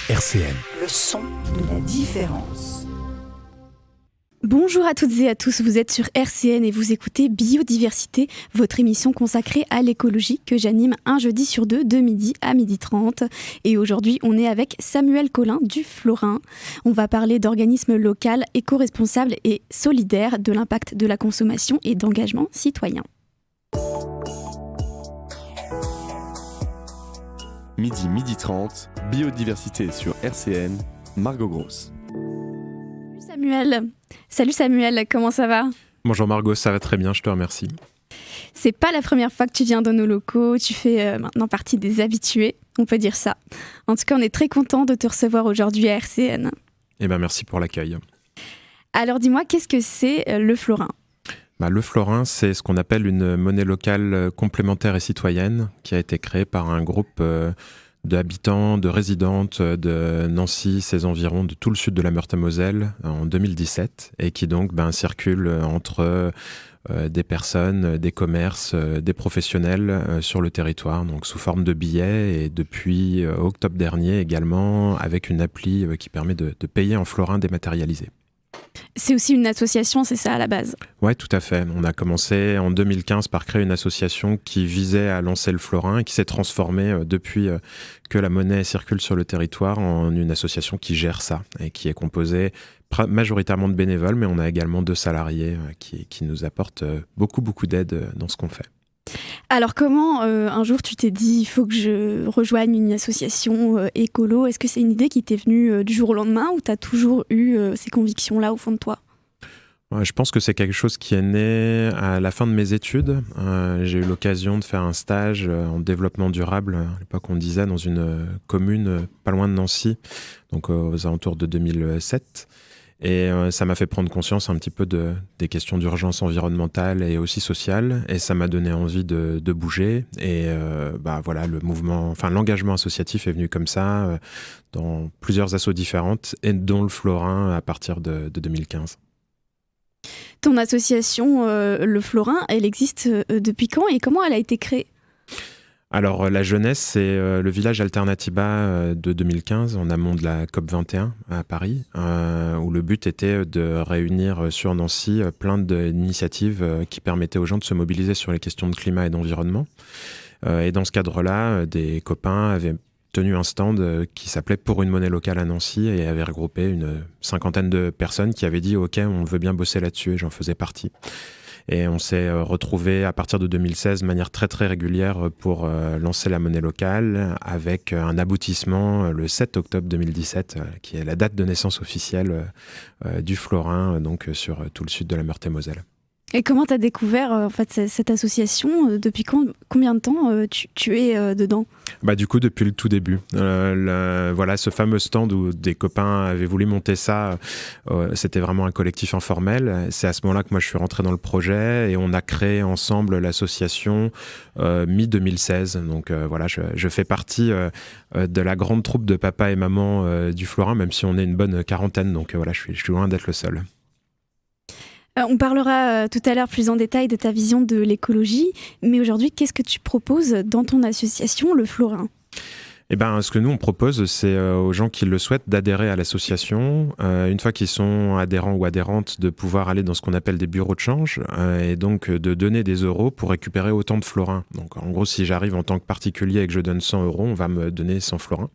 RCN. Le son de la différence. Bonjour à toutes et à tous, vous êtes sur RCN et vous écoutez Biodiversité, votre émission consacrée à l'écologie que j'anime un jeudi sur deux de midi à 12h30. Et aujourd'hui, on est avec Samuel Collin du Florin. On va parler d'organismes locaux, éco-responsables et solidaires, de l'impact de la consommation et d'engagement citoyen. Midi 30, Biodiversité sur RCN, Margot Gross. Salut Samuel, comment ça va ? Bonjour Margot, ça va très bien, je te remercie. C'est pas la première fois que tu viens dans nos locaux, tu fais maintenant partie des habitués, on peut dire ça. En tout cas, on est très content de te recevoir aujourd'hui à RCN. Eh bien, merci pour l'accueil. Alors dis-moi, qu'est-ce que c'est le Florin ? Le Florin, c'est ce qu'on appelle une monnaie locale complémentaire et citoyenne qui a été créée par un groupe d'habitants, de résidentes de Nancy, ses environs, de tout le sud de la Meurthe-et-Moselle en 2017 et qui donc circule entre des personnes, des commerces, des professionnels sur le territoire, donc sous forme de billets et depuis octobre dernier également avec une appli qui permet de payer en florin dématérialisé. C'est aussi une association, c'est ça à la base ? Oui, tout à fait. On a commencé en 2015 par créer une association qui visait à lancer le florin et qui s'est transformée depuis que la monnaie circule sur le territoire en une association qui gère ça et qui est composée majoritairement de bénévoles, mais on a également 2 salariés qui nous apportent beaucoup d'aide dans ce qu'on fait. Alors comment un jour tu t'es dit il faut que je rejoigne une association écolo ? Est-ce que c'est une idée qui t'est venue du jour au lendemain ou tu as toujours eu ces convictions-là au fond de toi ? Je pense que c'est quelque chose qui est né à la fin de mes études. J'ai eu l'occasion de faire un stage en développement durable. À l'époque, on disait dans une commune pas loin de Nancy, donc aux alentours de 2007. Et ça m'a fait prendre conscience un petit peu des questions d'urgence environnementale et aussi sociale. Et ça m'a donné envie de bouger. Et voilà, l'engagement associatif est venu comme ça, dans plusieurs assos différentes, et dont le Florin à partir de 2015. Ton association, le Florin, elle existe depuis quand et comment elle a été créée ? Alors, la jeunesse, c'est le village Alternatiba de 2015, en amont de la COP21 à Paris, où le but était de réunir sur Nancy plein d'initiatives qui permettaient aux gens de se mobiliser sur les questions de climat et d'environnement. Et dans ce cadre-là, des copains avaient tenu un stand qui s'appelait Pour une monnaie locale à Nancy et avait regroupé une 50aine de personnes qui avaient dit « Ok, on veut bien bosser là-dessus » et j'en faisais partie. Et on s'est retrouvés à partir de 2016 de manière très régulière pour lancer la monnaie locale avec un aboutissement le 7 octobre 2017 qui est la date de naissance officielle du Florin donc sur tout le sud de la Meurthe-et-Moselle. Et comment tu as découvert cette association ? Depuis combien de temps tu es dedans ? Du coup, depuis le tout début. Voilà, ce fameux stand où des copains avaient voulu monter ça, c'était vraiment un collectif informel. C'est à ce moment-là que moi je suis rentré dans le projet et on a créé ensemble l'association mi-2016. Donc voilà, je fais partie de la grande troupe de papa et maman du Florin, même si on est une bonne quarantaine. Donc voilà, je suis loin d'être le seul. On parlera tout à l'heure plus en détail de ta vision de l'écologie, mais aujourd'hui, qu'est-ce que tu proposes dans ton association, le Florin ? Ce que nous on propose, c'est aux gens qui le souhaitent d'adhérer à l'association. Une fois qu'ils sont adhérents ou adhérentes, de pouvoir aller dans ce qu'on appelle des bureaux de change et donc de donner des euros pour récupérer autant de florins. Donc en gros, si j'arrive en tant que particulier et que je donne 100 euros, on va me donner 100 florins.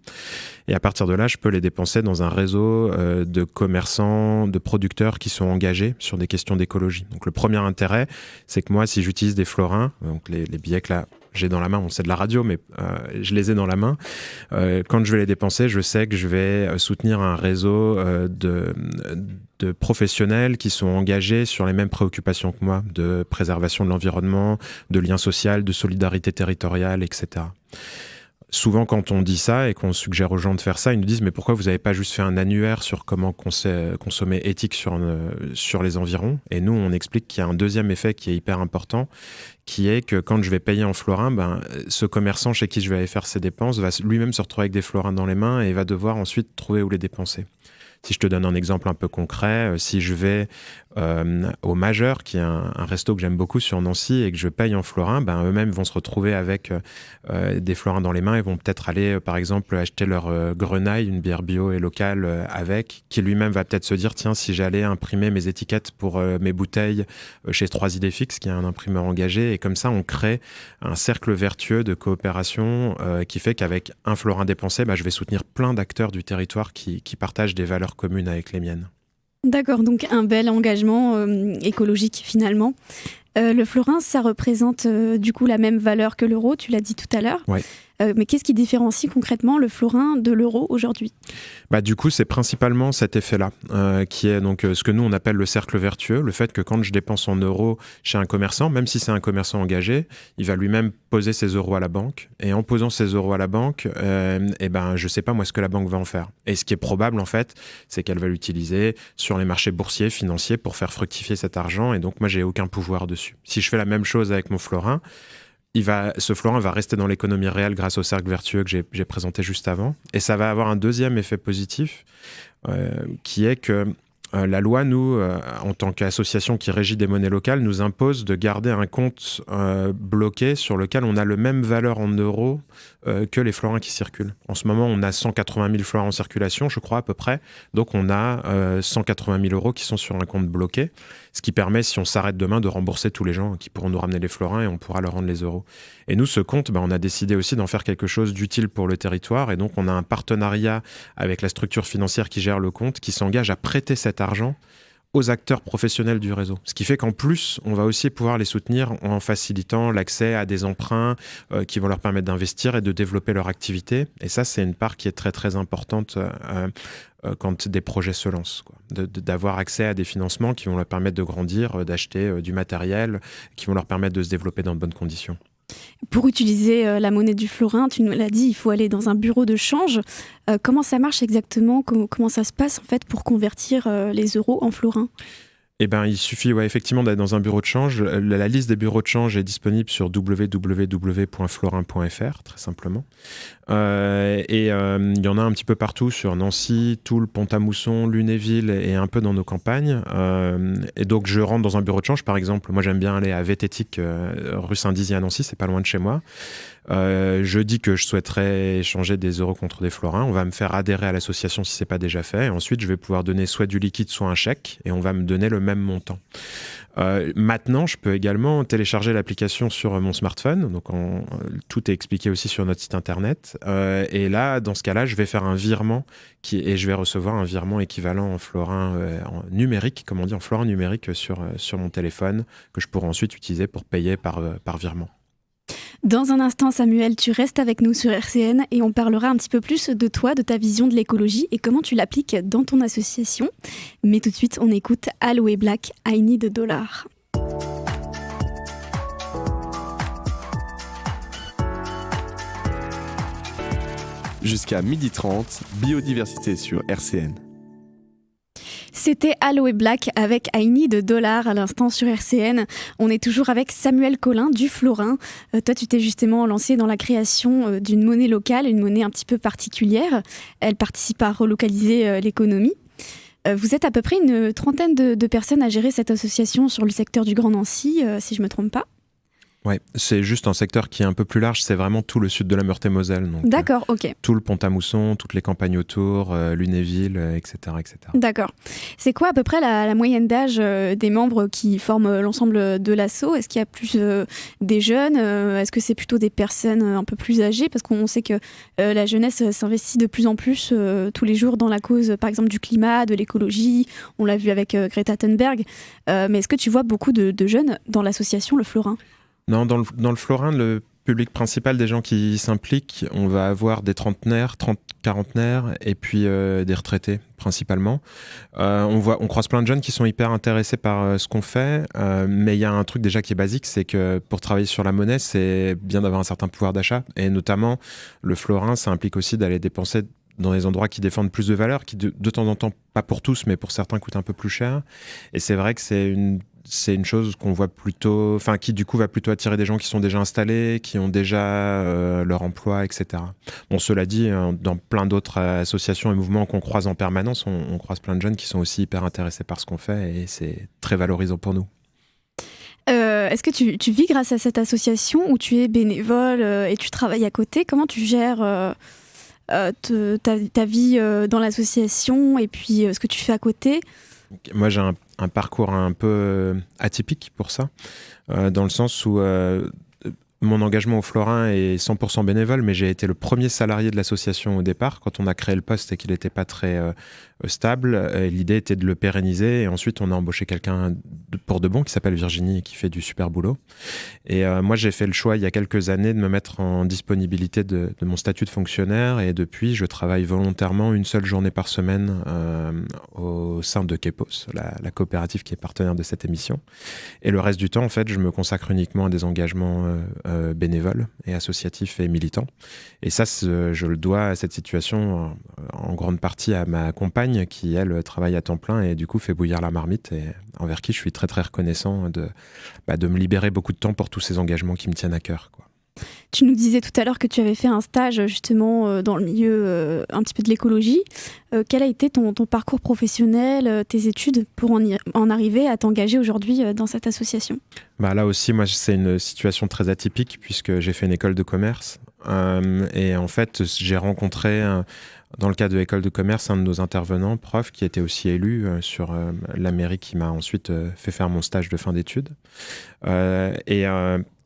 Et à partir de là, je peux les dépenser dans un réseau de commerçants, de producteurs qui sont engagés sur des questions d'écologie. Donc le premier intérêt, c'est que moi, si j'utilise des florins, donc les billets que là j'ai dans la main, c'est de la radio, mais je les ai dans la main. Quand je vais les dépenser, je sais que je vais soutenir un réseau de professionnels qui sont engagés sur les mêmes préoccupations que moi, de préservation de l'environnement, de lien social, de solidarité territoriale, etc. Souvent, quand on dit ça et qu'on suggère aux gens de faire ça, ils nous disent « Mais pourquoi vous n'avez pas juste fait un annuaire sur comment consommer éthique sur les environs ?» Et nous, on explique qu'il y a un deuxième effet qui est hyper important, qui est que quand je vais payer en florins, ce commerçant chez qui je vais aller faire ses dépenses va lui-même se retrouver avec des florins dans les mains et va devoir ensuite trouver où les dépenser. Si je te donne un exemple un peu concret, si je vais au Majeur, qui est un resto que j'aime beaucoup sur Nancy et que je paye en florins, eux-mêmes vont se retrouver avec des florins dans les mains et vont peut-être aller, par exemple, acheter leur Grenaille, une bière bio et locale avec, qui lui-même va peut-être se dire, tiens, si j'allais imprimer mes étiquettes pour mes bouteilles chez 3 idées fixes, qui est un imprimeur engagé, et comme ça, on crée un cercle vertueux de coopération qui fait qu'avec un florin dépensé, je vais soutenir plein d'acteurs du territoire qui partagent des valeurs communes avec les miennes. D'accord, donc un bel engagement écologique finalement. Le florin, ça représente du coup la même valeur que l'euro, tu l'as dit tout à l'heure. Ouais. Mais qu'est-ce qui différencie concrètement le florin de l'euro aujourd'hui ? Du coup, c'est principalement cet effet-là, qui est donc ce que nous on appelle le cercle vertueux, le fait que quand je dépense en euros chez un commerçant, même si c'est un commerçant engagé, il va lui-même poser ses euros à la banque. Et en posant ses euros à la banque, je sais pas moi ce que la banque va en faire. Et ce qui est probable en fait, c'est qu'elle va l'utiliser sur les marchés boursiers, financiers pour faire fructifier cet argent. Et donc moi, j'ai aucun pouvoir dessus. Si je fais la même chose avec mon florin, ce florin va rester dans l'économie réelle grâce au cercle vertueux que j'ai présenté juste avant. Et ça va avoir un deuxième effet positif, qui est que la loi, nous, en tant qu'association qui régit des monnaies locales, nous impose de garder un compte bloqué sur lequel on a le même valeur en euros que les florins qui circulent. En ce moment, on a 180 000 florins en circulation, je crois, à peu près. Donc, on a 180 000 euros qui sont sur un compte bloqué, ce qui permet, si on s'arrête demain, de rembourser tous les gens qui pourront nous ramener les florins et on pourra leur rendre les euros. Et nous, ce compte, on a décidé aussi d'en faire quelque chose d'utile pour le territoire. Et donc, on a un partenariat avec la structure financière qui gère le compte, qui s'engage à prêter cet argent aux acteurs professionnels du réseau. Ce qui fait qu'en plus, on va aussi pouvoir les soutenir en facilitant l'accès à des emprunts qui vont leur permettre d'investir et de développer leur activité. Et ça, c'est une part qui est très, très importante quand des projets se lancent, quoi. D'avoir accès à des financements qui vont leur permettre de grandir, d'acheter du matériel, qui vont leur permettre de se développer dans de bonnes conditions. Pour utiliser la monnaie du florin, tu nous l'as dit, il faut aller dans un bureau de change. Comment ça marche exactement ? Comment ça se passe en fait pour convertir les euros en florins ? Il suffit effectivement d'être dans un bureau de change. La liste des bureaux de change est disponible sur www.florin.fr, très simplement. Il y en a un petit peu partout sur Nancy, Toul, Pont-à-Mousson, Lunéville et un peu dans nos campagnes. Et donc je rentre dans un bureau de change, par exemple. Moi j'aime bien aller à Vététique, rue Saint-Dizier à Nancy, c'est pas loin de chez moi. Je dis que je souhaiterais échanger des euros contre des florins. On va me faire adhérer à l'association si c'est pas déjà fait. Et ensuite, je vais pouvoir donner soit du liquide, soit un chèque, et on va me donner le même montant. Maintenant, je peux également télécharger l'application sur mon smartphone. Donc, tout est expliqué aussi sur notre site internet. Et là, dans ce cas-là, je vais faire un virement et je vais recevoir un virement équivalent en florins en numérique, comme on dit, en florins numériques sur mon téléphone, que je pourrai ensuite utiliser pour payer par virement. Dans un instant, Samuel, tu restes avec nous sur RCN et on parlera un petit peu plus de toi, de ta vision de l'écologie et comment tu l'appliques dans ton association. Mais tout de suite, on écoute Aloe Black, I Need a Dollar. Jusqu'à 12h30, biodiversité sur RCN. C'était Aloe Black avec I Need a Dollar à l'instant sur RCN. On est toujours avec Samuel Collin du Florin. Toi, tu t'es justement lancé dans la création d'une monnaie locale, une monnaie un petit peu particulière. Elle participe à relocaliser l'économie. Vous êtes à peu près une trentaine de personnes à gérer cette association sur le secteur du Grand Nancy, si je ne me trompe pas. Ouais, c'est juste un secteur qui est un peu plus large, c'est vraiment tout le sud de la Meurthe-et-Moselle. Donc, d'accord, ok. Tout le Pont-à-Mousson, toutes les campagnes autour, Lunéville, etc., etc. D'accord. C'est quoi à peu près la moyenne d'âge des membres qui forment l'ensemble de l'asso ? Est-ce qu'il y a plus des jeunes ? Est-ce que c'est plutôt des personnes un peu plus âgées ? Parce qu'on sait que la jeunesse s'investit de plus en plus tous les jours dans la cause, par exemple, du climat, de l'écologie. On l'a vu avec Greta Thunberg. Mais est-ce que tu vois beaucoup de jeunes dans l'association Le Florin ? Non, dans le Florin, le public principal des gens qui s'impliquent, on va avoir des trentenaires, quarantenaires et puis des retraités principalement. On croise plein de jeunes qui sont hyper intéressés par ce qu'on fait, mais il y a un truc déjà qui est basique, c'est que pour travailler sur la monnaie, c'est bien d'avoir un certain pouvoir d'achat. Et notamment, le Florin, ça implique aussi d'aller dépenser dans des endroits qui défendent plus de valeur, qui de temps en temps, pas pour tous, mais pour certains coûtent un peu plus cher. Et c'est vrai que c'est une chose qu'on voit plutôt, enfin qui du coup va plutôt attirer des gens qui sont déjà installés, qui ont déjà leur emploi, etc. Bon, cela dit, dans plein d'autres associations et mouvements qu'on croise en permanence, on croise plein de jeunes qui sont aussi hyper intéressés par ce qu'on fait et c'est très valorisant pour nous. Est-ce que tu vis grâce à cette association ou tu es bénévole et tu travailles à côté? Comment tu gères ta vie dans l'association et puis ce que tu fais à côté? Moi, j'ai un parcours un peu atypique pour ça, dans le sens où mon engagement au Florin est 100% bénévole, mais j'ai été le premier salarié de l'association au départ, quand on a créé le poste et qu'il n'était pas très stable. L'idée était de le pérenniser et ensuite on a embauché quelqu'un pour de bon qui s'appelle Virginie et qui fait du super boulot. Et moi j'ai fait le choix il y a quelques années de me mettre en disponibilité de mon statut de fonctionnaire et depuis je travaille volontairement une seule journée par semaine au sein de Kepos, la coopérative qui est partenaire de cette émission. Et le reste du temps en fait je me consacre uniquement à des engagements bénévoles et associatifs et militants. Et ça je le dois à cette situation en grande partie à ma compagne qui elle travaille à temps plein et du coup fait bouillir la marmite et envers qui je suis très très reconnaissant de me libérer beaucoup de temps pour tous ces engagements qui me tiennent à cœur, quoi. Tu nous disais tout à l'heure que tu avais fait un stage justement dans le milieu un petit peu de l'écologie. Quel a été ton parcours professionnel, tes études pour en arriver à t'engager aujourd'hui dans cette association? Là aussi, moi, c'est une situation très atypique puisque j'ai fait une école de commerce et en fait, j'ai rencontré dans le cadre de l'école de commerce un de nos intervenants, prof, qui était aussi élu sur la mairie qui m'a ensuite fait faire mon stage de fin d'études.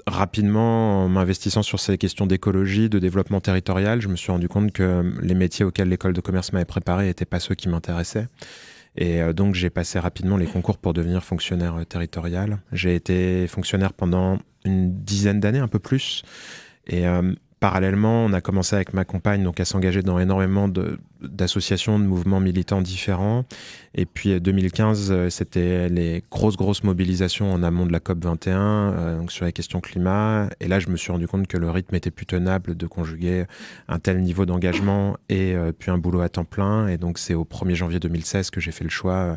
Rapidement, en m'investissant sur ces questions d'écologie, de développement territorial, je me suis rendu compte que les métiers auxquels l'école de commerce m'avait préparé n'étaient pas ceux qui m'intéressaient. Et donc, j'ai passé rapidement les concours pour devenir fonctionnaire territorial. J'ai été fonctionnaire pendant une dizaine d'années, un peu plus. Et parallèlement, on a commencé avec ma compagne donc, à s'engager dans énormément d'associations, de mouvements militants différents. Et puis 2015, c'était les grosses mobilisations en amont de la COP21 donc sur les questions climat. Et là, je me suis rendu compte que le rythme était plus tenable de conjuguer un tel niveau d'engagement et puis un boulot à temps plein. Et donc, c'est au 1er janvier 2016 que j'ai fait le choix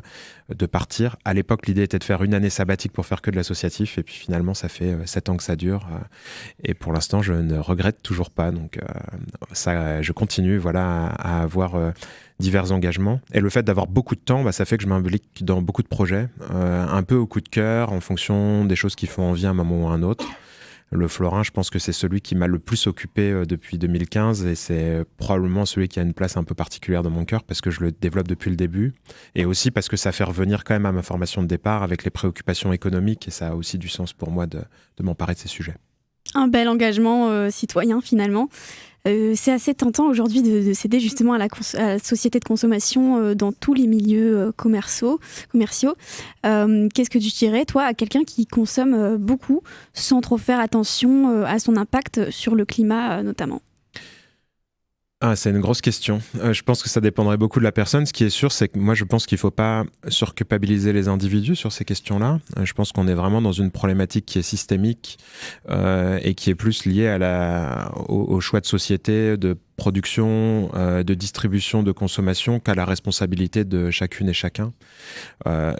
de partir. À l'époque, l'idée était de faire une année sabbatique pour faire que de l'associatif. Et puis finalement, ça fait 7 ans que ça dure. Et pour l'instant, je ne regrette toujours pas. Donc, je continue à avoir divers engagements. Et le fait d'avoir beaucoup de temps, ça fait que je m'implique dans beaucoup de projets, un peu au coup de cœur, en fonction des choses qui font envie à un moment ou à un autre. Le Florin, je pense que c'est celui qui m'a le plus occupé depuis 2015 et c'est probablement celui qui a une place un peu particulière dans mon cœur parce que je le développe depuis le début et aussi parce que ça fait revenir quand même à ma formation de départ avec les préoccupations économiques et ça a aussi du sens pour moi de m'emparer de ces sujets. Un bel engagement citoyen finalement. C'est assez tentant aujourd'hui de céder justement à la société de consommation dans tous les milieux commerciaux. Qu'est-ce que tu dirais, toi, à quelqu'un qui consomme beaucoup sans trop faire attention à son impact sur le climat notamment ? C'est une grosse question. Je pense que ça dépendrait beaucoup de la personne. Ce qui est sûr, c'est que moi, je pense qu'il ne faut pas surculpabiliser les individus sur ces questions-là. Je pense qu'on est vraiment dans une problématique qui est systémique et qui est plus liée au choix de société, de production, de distribution, de consommation qu'à la responsabilité de chacune et chacun.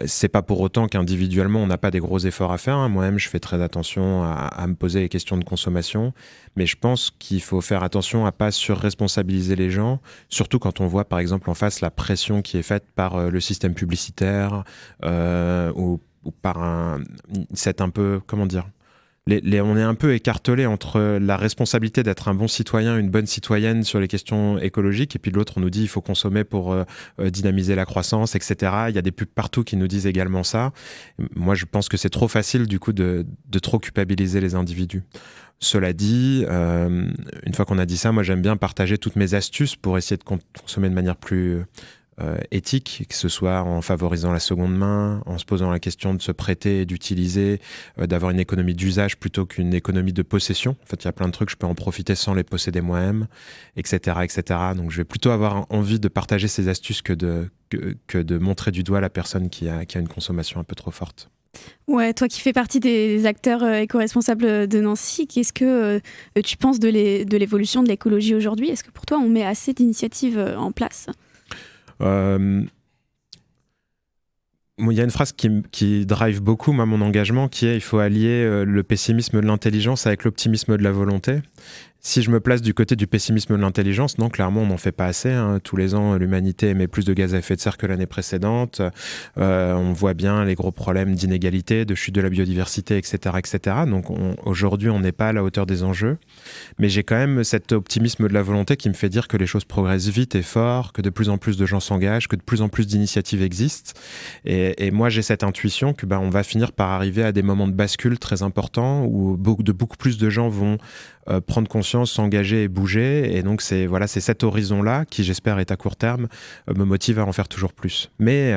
C'est pas pour autant qu'individuellement on n'a pas des gros efforts à faire. Moi-même, je fais très attention à me poser les questions de consommation, mais je pense qu'il faut faire attention à pas surresponsabiliser les gens, surtout quand on voit par exemple en face la pression qui est faite par le système publicitaire ou par cette un peu, comment dire, on est un peu écartelé entre la responsabilité d'être un bon citoyen, une bonne citoyenne sur les questions écologiques, et puis de l'autre, on nous dit qu'il faut consommer pour dynamiser la croissance, etc. Il y a des pubs partout qui nous disent également ça. Moi, je pense que c'est trop facile, du coup, de trop culpabiliser les individus. Cela dit, une fois qu'on a dit ça, moi, j'aime bien partager toutes mes astuces pour essayer de consommer de manière plus éthique, que ce soit en favorisant la seconde main, en se posant la question de se prêter et d'utiliser, d'avoir une économie d'usage plutôt qu'une économie de possession. En fait, il y a plein de trucs, je peux en profiter sans les posséder moi-même, etc., etc. Donc, je vais plutôt avoir envie de partager ces astuces que de montrer du doigt la personne qui a une consommation un peu trop forte. Ouais, toi qui fais partie des acteurs éco-responsables de Nancy, qu'est-ce que tu penses de l'évolution de l'écologie aujourd'hui ? Est-ce que pour toi, on met assez d'initiatives en place ? Il y a une phrase qui drive beaucoup mon engagement, qui est il faut allier le pessimisme de l'intelligence avec l'optimisme de la volonté. Si je me place du côté du pessimisme de l'intelligence, non, clairement, on n'en fait pas assez. Tous les ans, l'humanité émet plus de gaz à effet de serre que l'année précédente. On voit bien les gros problèmes d'inégalité, de chute de la biodiversité, etc. etc. Donc aujourd'hui, on n'est pas à la hauteur des enjeux. Mais j'ai quand même cet optimisme de la volonté qui me fait dire que les choses progressent vite et fort, que de plus en plus de gens s'engagent, que de plus en plus d'initiatives existent. Et moi, j'ai cette intuition que on va finir par arriver à des moments de bascule très importants où beaucoup plus de gens vont prendre conscience, s'engager et bouger. Et donc, c'est cet horizon-là qui, j'espère, est à court terme, me motive à en faire toujours plus. Mais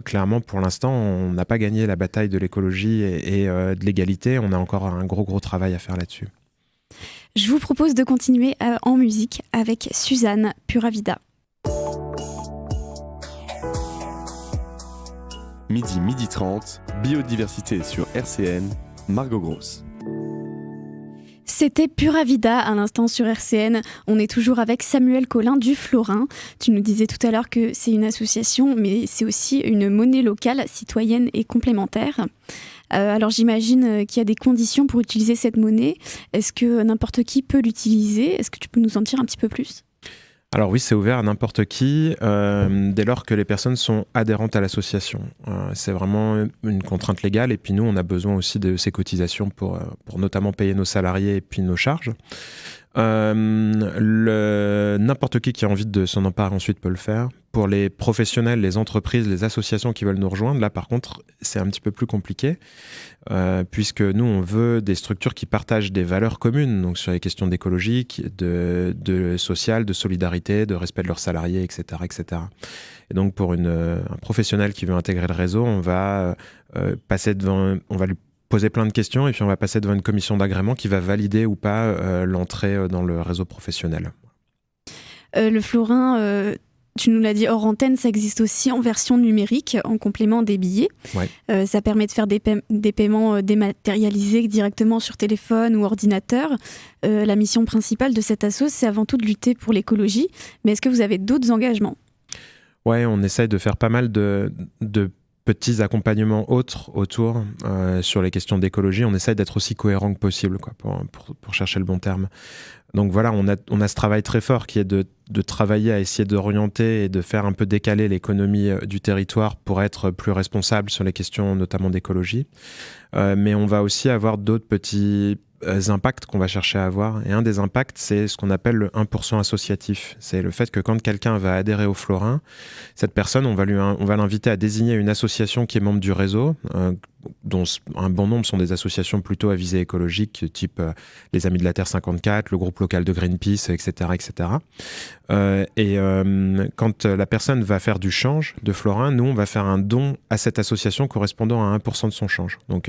clairement, pour l'instant, on n'a pas gagné la bataille de l'écologie et de l'égalité. On a encore un gros travail à faire là-dessus. Je vous propose de continuer en musique avec Suzanne, Pura Vida. Midi 30, biodiversité sur RCN, Margot Gross. C'était Pura Vida à l'instant sur RCN. On est toujours avec Samuel Collin du Florin. Tu nous disais tout à l'heure que c'est une association, mais c'est aussi une monnaie locale, citoyenne et complémentaire. Alors j'imagine qu'il y a des conditions pour utiliser cette monnaie. Est-ce que n'importe qui peut l'utiliser ? Est-ce que tu peux nous en dire un petit peu plus ? Alors oui, c'est ouvert à n'importe qui, dès lors que les personnes sont adhérentes à l'association. C'est vraiment une contrainte légale, et puis nous, on a besoin aussi de ces cotisations pour notamment payer nos salariés et puis nos charges. N'importe qui a envie de s'en emparer ensuite peut le faire. Pour les professionnels, les entreprises, les associations qui veulent nous rejoindre, là par contre, c'est un petit peu plus compliqué, puisque nous, on veut des structures qui partagent des valeurs communes, donc sur les questions d'écologie, de social, de solidarité, de respect de leurs salariés, etc. etc. Et donc pour un professionnel qui veut intégrer le réseau, on va lui poser plein de questions, et puis on va passer devant une commission d'agrément qui va valider ou pas l'entrée dans le réseau professionnel. Le Florin, tu nous l'as dit hors antenne, ça existe aussi en version numérique, en complément des billets. Ouais. Ça permet de faire des paiements dématérialisés directement sur téléphone ou ordinateur. La mission principale de cette asso, c'est avant tout de lutter pour l'écologie. Mais est-ce que vous avez d'autres engagements ? Ouais, on essaye de faire pas mal de petits accompagnements autres autour sur les questions d'écologie. On essaye d'être aussi cohérent que possible, quoi, pour chercher le bon terme. Donc voilà, on a ce travail très fort qui est de travailler à essayer d'orienter et de faire un peu décaler l'économie du territoire pour être plus responsable sur les questions notamment d'écologie. Mais on va aussi avoir d'autres petits impacts qu'on va chercher à avoir. Et un des impacts, c'est ce qu'on appelle le 1% associatif. C'est le fait que quand quelqu'un va adhérer au Florin, cette personne, on va l'inviter à désigner une association qui est membre du réseau, dont un bon nombre sont des associations plutôt à visée écologique, type les Amis de la Terre 54, le groupe local de Greenpeace, etc. etc. Quand la personne va faire du change de Florin, nous, on va faire un don à cette association correspondant à 1% de son change. Donc,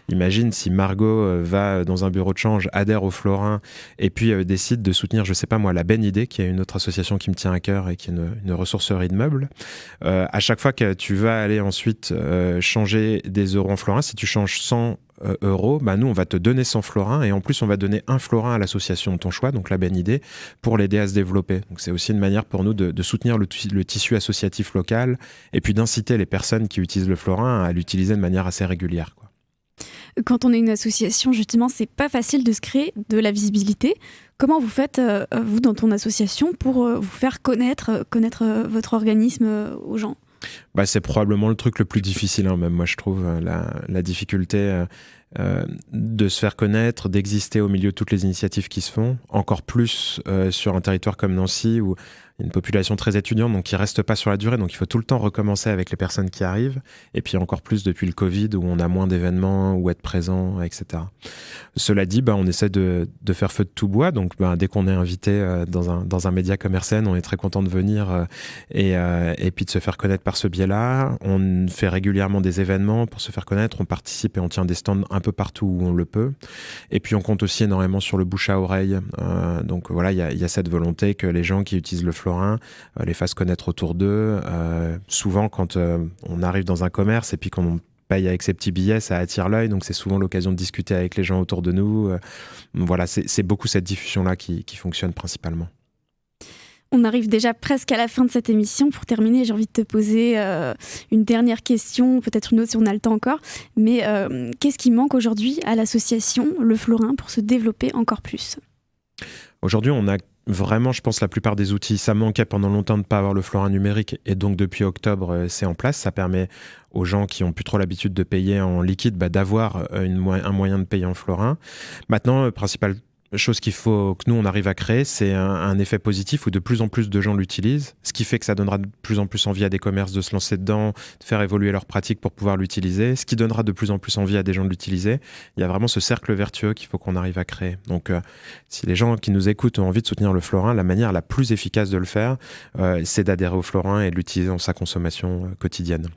imagine si Margot va dans un bureau de change, adhère au Florin, et puis décide de soutenir, je sais pas moi, la Ben Idée, qui est une autre association qui me tient à cœur et qui est une ressourcerie de meubles. À chaque fois que tu vas aller ensuite changer des euros en Florin, si tu changes 100 euros, nous on va te donner 100 florins, et en plus on va donner un florin à l'association de ton choix, donc la Ben Idée, pour l'aider à se développer. Donc c'est aussi une manière pour nous de soutenir le tissu associatif local, et puis d'inciter les personnes qui utilisent le florin à l'utiliser de manière assez régulière, quoi. Quand on est une association, justement, c'est pas facile de se créer de la visibilité. Comment vous faites, vous, dans ton association, pour vous faire connaître votre organisme aux gens ? C'est probablement le truc le plus difficile, même moi je trouve, la difficulté de se faire connaître, d'exister au milieu de toutes les initiatives qui se font, encore plus sur un territoire comme Nancy où il y a une population très étudiante, donc qui ne reste pas sur la durée, donc il faut tout le temps recommencer avec les personnes qui arrivent, et puis encore plus depuis le Covid où on a moins d'événements, où être présent, etc. Cela dit, on essaie de faire feu de tout bois, donc dès qu'on est invité dans un média comme RCN, on est très content de venir et puis de se faire connaître par ce biais-là. On fait régulièrement des événements pour se faire connaître, on participe et on tient des stands un peu partout où on le peut, et puis on compte aussi énormément sur le bouche à oreille. Donc voilà, il y a cette volonté que les gens qui utilisent le Florin les fassent connaître autour d'eux. Souvent quand on arrive dans un commerce et puis qu'on paye avec ses petits billets, ça attire l'œil, donc c'est souvent l'occasion de discuter avec les gens autour de nous. Voilà, c'est beaucoup cette diffusion-là qui fonctionne principalement. On arrive déjà presque à la fin de cette émission. Pour terminer, j'ai envie de te poser une dernière question, peut-être une autre si on a le temps encore. Mais qu'est-ce qui manque aujourd'hui à l'association Le Florin pour se développer encore plus ? Aujourd'hui, on a vraiment, je pense, la plupart des outils. Ça manquait pendant longtemps de ne pas avoir le florin numérique et donc depuis octobre, c'est en place. Ça permet aux gens qui n'ont plus trop l'habitude de payer en liquide d'avoir un moyen de payer en florin. Maintenant, principal chose qu'il faut que nous on arrive à créer, c'est un effet positif où de plus en plus de gens l'utilisent, ce qui fait que ça donnera de plus en plus envie à des commerces de se lancer dedans, de faire évoluer leurs pratiques pour pouvoir l'utiliser, ce qui donnera de plus en plus envie à des gens de l'utiliser. Il y a vraiment ce cercle vertueux qu'il faut qu'on arrive à créer. Donc si les gens qui nous écoutent ont envie de soutenir le florin, la manière la plus efficace de le faire, c'est d'adhérer au florin et de l'utiliser dans sa consommation quotidienne.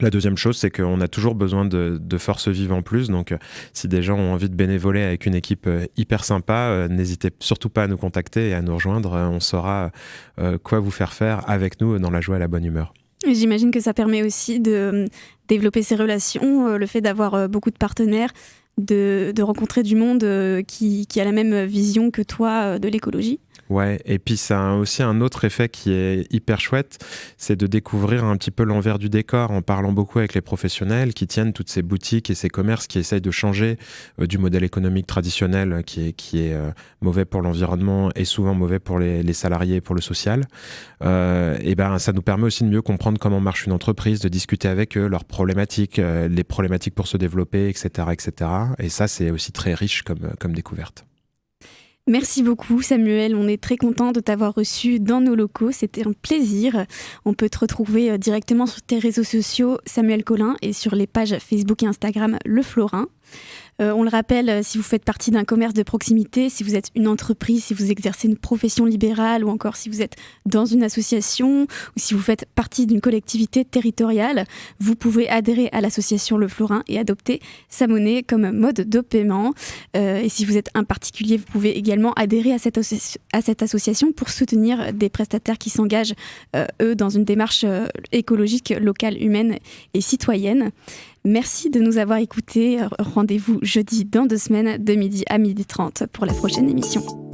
La deuxième chose, c'est qu'on a toujours besoin de forces vives en plus. Donc, si des gens ont envie de bénévoler avec une équipe hyper sympa, n'hésitez surtout pas à nous contacter et à nous rejoindre. On saura quoi vous faire avec nous dans la joie et la bonne humeur. Et j'imagine que ça permet aussi de développer ses relations, le fait d'avoir beaucoup de partenaires, de rencontrer du monde qui a la même vision que toi de l'écologie. Ouais, et puis ça a aussi un autre effet qui est hyper chouette, c'est de découvrir un petit peu l'envers du décor en parlant beaucoup avec les professionnels qui tiennent toutes ces boutiques et ces commerces qui essayent de changer du modèle économique traditionnel qui est mauvais pour l'environnement et souvent mauvais pour les salariés et pour le social. Et ben ça nous permet aussi de mieux comprendre comment marche une entreprise, de discuter avec eux, leurs problématiques, les problématiques pour se développer, etc., etc. Et ça, c'est aussi très riche comme découverte. Merci beaucoup Samuel, on est très content de t'avoir reçu dans nos locaux, c'était un plaisir. On peut te retrouver directement sur tes réseaux sociaux Samuel Collin et sur les pages Facebook et Instagram Le Florin. On le rappelle, si vous faites partie d'un commerce de proximité, si vous êtes une entreprise, si vous exercez une profession libérale ou encore si vous êtes dans une association ou si vous faites partie d'une collectivité territoriale, vous pouvez adhérer à l'association Le Florin et adopter sa monnaie comme mode de paiement. Et si vous êtes un particulier, vous pouvez également adhérer à cette association pour soutenir des prestataires qui s'engagent, eux, dans une démarche écologique, locale, humaine et citoyenne. Merci de nous avoir écoutés. Rendez-vous jeudi dans 2 semaines de midi à 12h30 pour la prochaine émission.